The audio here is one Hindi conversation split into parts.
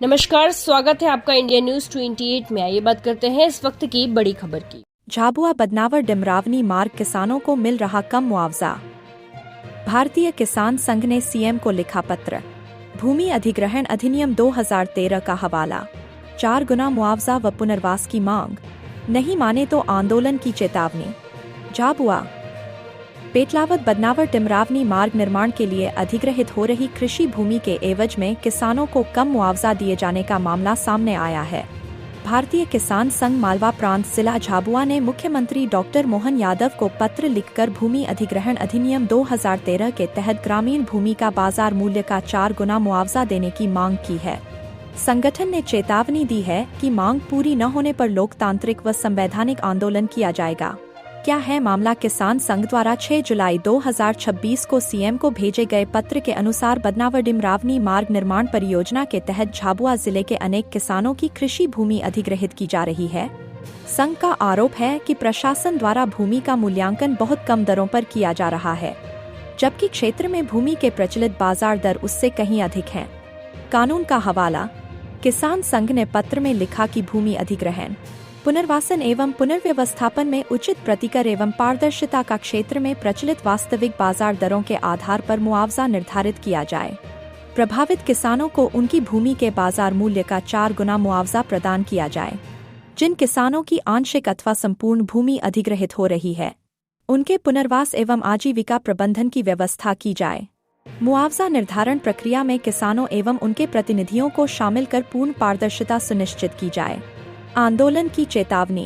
नमस्कार, स्वागत है आपका इंडिया न्यूज 28 में। आइए बात करते हैं इस वक्त की बड़ी खबर की। झाबुआ बदनावर डिमरावनी मार्ग किसानों को मिल रहा कम मुआवजा। भारतीय किसान संघ ने सीएम को लिखा पत्र। भूमि अधिग्रहण अधिनियम 2013 का हवाला। 4 गुना मुआवजा व पुनर्वास की मांग। नहीं माने तो आंदोलन की चेतावनी। झाबुआ पेटलावद बदनावर डिमरावनी मार्ग निर्माण के लिए अधिग्रहित हो रही कृषि भूमि के एवज में किसानों को कम मुआवजा दिए जाने का मामला सामने आया है। भारतीय किसान संघ मालवा प्रांत जिला झाबुआ ने मुख्यमंत्री डॉक्टर मोहन यादव को पत्र लिखकर भूमि अधिग्रहण अधिनियम 2013 के तहत ग्रामीण भूमि का बाजार मूल्य का 4 गुना मुआवजा देने की मांग की है। संगठन ने चेतावनी दी है कि मांग पूरी न होने पर लोकतांत्रिक व संवैधानिक आंदोलन किया जाएगा। क्या है मामला? किसान संघ द्वारा 6 जुलाई 2026 को सीएम को भेजे गए पत्र के अनुसार बदनावर डिमरावनी मार्ग निर्माण परियोजना के तहत झाबुआ जिले के अनेक किसानों की कृषि भूमि अधिग्रहित की जा रही है। संघ का आरोप है कि प्रशासन द्वारा भूमि का मूल्यांकन बहुत कम दरों पर किया जा रहा है, जबकि क्षेत्र में भूमि के प्रचलित बाजार दर उससे कहीं अधिक हैं। कानून का हवाला। किसान संघ ने पत्र में लिखा कि भूमि अधिग्रहण, पुनर्वासन एवं पुनर्व्यवस्थापन में उचित प्रतिकर एवं पारदर्शिता का क्षेत्र में प्रचलित वास्तविक बाजार दरों के आधार पर मुआवजा निर्धारित किया जाए। प्रभावित किसानों को उनकी भूमि के बाजार मूल्य का 4 गुना मुआवजा प्रदान किया जाए। जिन किसानों की आंशिक अथवा संपूर्ण भूमि अधिग्रहित हो रही है, उनके पुनर्वास एवं आजीविका प्रबंधन की व्यवस्था की जाए। मुआवजा निर्धारण प्रक्रिया में किसानों एवं उनके प्रतिनिधियों को शामिल कर पूर्ण पारदर्शिता सुनिश्चित की जाए। आंदोलन की चेतावनी।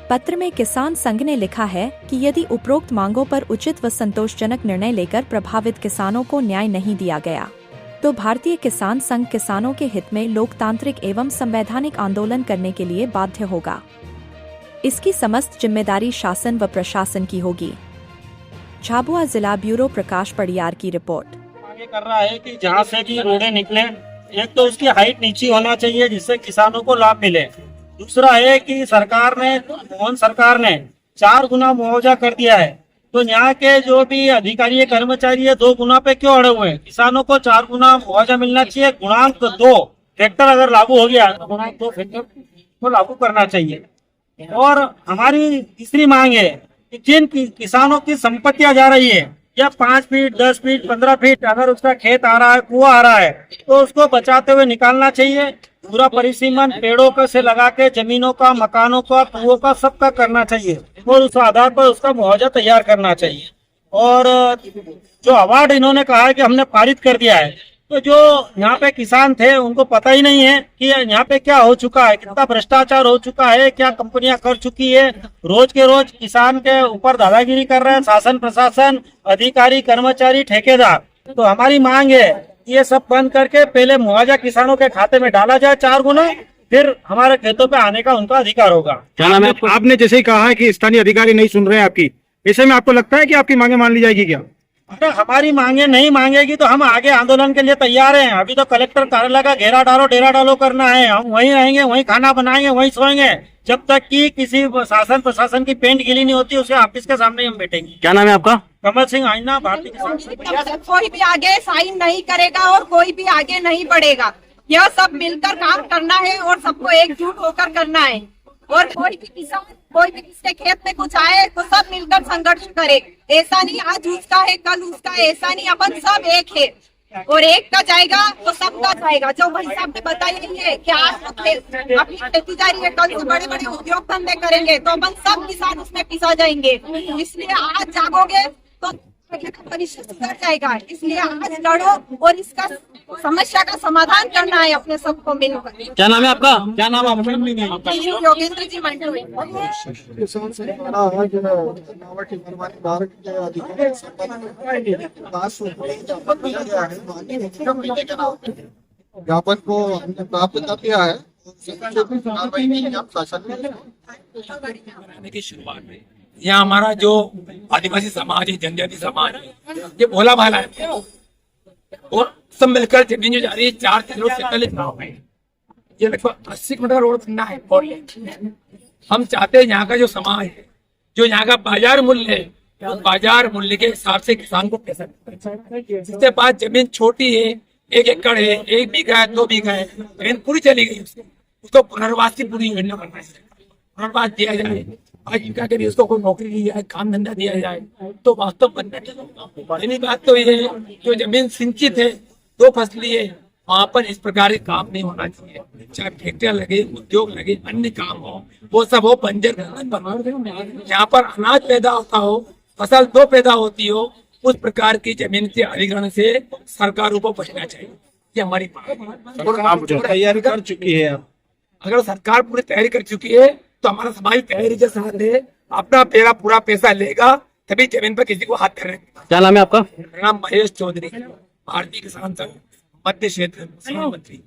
पत्र में किसान संघ ने लिखा है कि यदि उपरोक्त मांगों पर उचित व संतोषजनक निर्णय लेकर प्रभावित किसानों को न्याय नहीं दिया गया, तो भारतीय किसान संघ किसानों के हित में लोकतांत्रिक एवं संवैधानिक आंदोलन करने के लिए बाध्य होगा। इसकी समस्त जिम्मेदारी शासन व प्रशासन की होगी। झाबुआ जिला ब्यूरो प्रकाश पड़ियार की रिपोर्ट। आगे कर रहा है कि जहाँ से भी रोडें निकले, एक तो उसकी हाइट नीची होना चाहिए जिससे किसानों को लाभ मिले। दूसरा है कि मोहन सरकार ने 4 गुना मुआवजा कर दिया है, तो यहाँ के जो भी अधिकारी कर्मचारी है 2 गुना पे क्यों अड़े हुए हैं? किसानों को 4 गुना मुआवजा मिलना चाहिए। गुणांक 2 फैक्टर अगर लागू हो गया, गुणांक 2 फैक्टर को लागू करना चाहिए। और हमारी तीसरी मांग है कि जिन किसानों की संपत्तियां जा रही है, या 5 फीट 10 फीट 15 फीट अगर उसका खेत आ रहा है, कुआं आ रहा है, तो उसको बचाते हुए निकालना चाहिए। पूरा परिसीमन पेड़ों का से लगा के जमीनों का, मकानों का, कुओं का, सबका करना चाहिए और उस आधार पर उसका मुआवजा तैयार करना चाहिए। और जो अवार्ड इन्होंने कहा है कि हमने पारित कर दिया है, तो जो यहाँ पे किसान थे उनको पता ही नहीं है कि यहाँ पे क्या हो चुका है, कितना भ्रष्टाचार हो चुका है, क्या कंपनियां कर चुकी है। रोज के रोज किसान के ऊपर दादागिरी कर रहे हैं शासन प्रशासन, अधिकारी कर्मचारी, ठेकेदार। तो हमारी मांग है ये सब बंद करके पहले मुआवजा किसानों के खाते में डाला जाए 4 गुना, फिर हमारे खेतों पे आने का उनका अधिकार होगा। क्या नाम है आपने जैसे ही कहा है कि स्थानीय अधिकारी नहीं सुन रहे हैं आपकी, ऐसे में आपको लगता है कि आपकी मांगे मान ली जाएगी क्या? अगर हमारी मांगे नहीं मांगेगी तो हम आगे आंदोलन के लिए तैयार हैं। अभी तो कलेक्टर कार्यालय का घेरा डालो डेरा डालो करना है। हम वहीं रहेंगे, वहीं खाना बनाएंगे, वहीं सोएंगे जब तक कि किसी शासन प्रशासन की पेंट गीली नहीं होती, उसके ऑफिस के सामने हम बैठेंगे। क्या नाम है आपका? कमल सिंह आईना, भारतीय किसान। कोई भी आगे साइन नहीं करेगा और कोई भी आगे नहीं बढ़ेगा। यह सब मिलकर काम करना है और सबको एकजुट होकर करना है। और कोई भी किसान, कोई भी किसके खेत में कुछ आए तो सब मिलकर संघर्ष करे। ऐसा नहीं आज उसका है कल उसका है, ऐसा नहीं, अपन सब एक है और एक का जाएगा तो सबका जाएगा। जो भाई साहब ने बताया है कि आज अपनी खेती जारी है, कल से बड़े बड़े उद्योग धंधे करेंगे तो अपन सब किसान उसमें पिसा जाएंगे। इसलिए आज जागोगे तो भविष्य सुधर जाएगा। इसलिए आज लड़ो और इसका समस्या का समाधान करना है अपने सबको मिलकर। क्या नाम है आपका? क्या नाम है? योगेंद्र जी मंडल। किसान से बड़ा है जो बनावट निर्माण भारत के अधिकारी ज्ञापन को हमने प्राप्त कर दिया है। की शुरुआत में यहाँ हमारा जो आदिवासी समाज है, जनजाति समाज है, ये भोला भाला है और सब मिलकर जमीन जो जा रही है 4 किलो 47 गाँव है। ये लगभग 80 किलोमीटर रोड बनना है। और हम चाहते हैं यहाँ का जो समाज है, जो यहाँ का बाजार मूल्य है, तो बाजार मूल्य के हिसाब से किसान को पैसा, जिसके पास जमीन छोटी है 1 एकड़ है, 1 बीघा है, 2 बीघा है, जमीन पूरी चली गई उसको पुनर्वास की पूरी योजना बनना है, पुनर्वास दिया जाए, आजीविका के लिए उसको कोई नौकरी दी जाए, काम धंधा दिया जाए, तो वास्तव बनना चाहिए। पहली बात तो ये है जो जमीन सिंचित है, 2 फसली है, वहां पर इस प्रकार के काम नहीं होना चाहिए, चाहे फैक्ट्रियां लगे, उद्योग लगे, अन्य काम हो, वो सब हो बंजर जहाँ पर अनाज पैदा होता हो, फसल 2 पैदा होती हो, उस प्रकार की जमीन के अधिग्रहण से सरकारों को बचना चाहिए। ये हमारी आप जो तैयारी कर चुकी है आप, अगर सरकार पूरी तैयारी कर चुकी है तो हमारा समाज तैयारी के साथ है, अपना पूरा पैसा लेगा, तभी जमीन पर किसी को हाथ धरने। क्या नाम है आपका? मेरा नाम महेश चौधरी, भारतीय किसान संघ मध्य क्षेत्र मंत्री।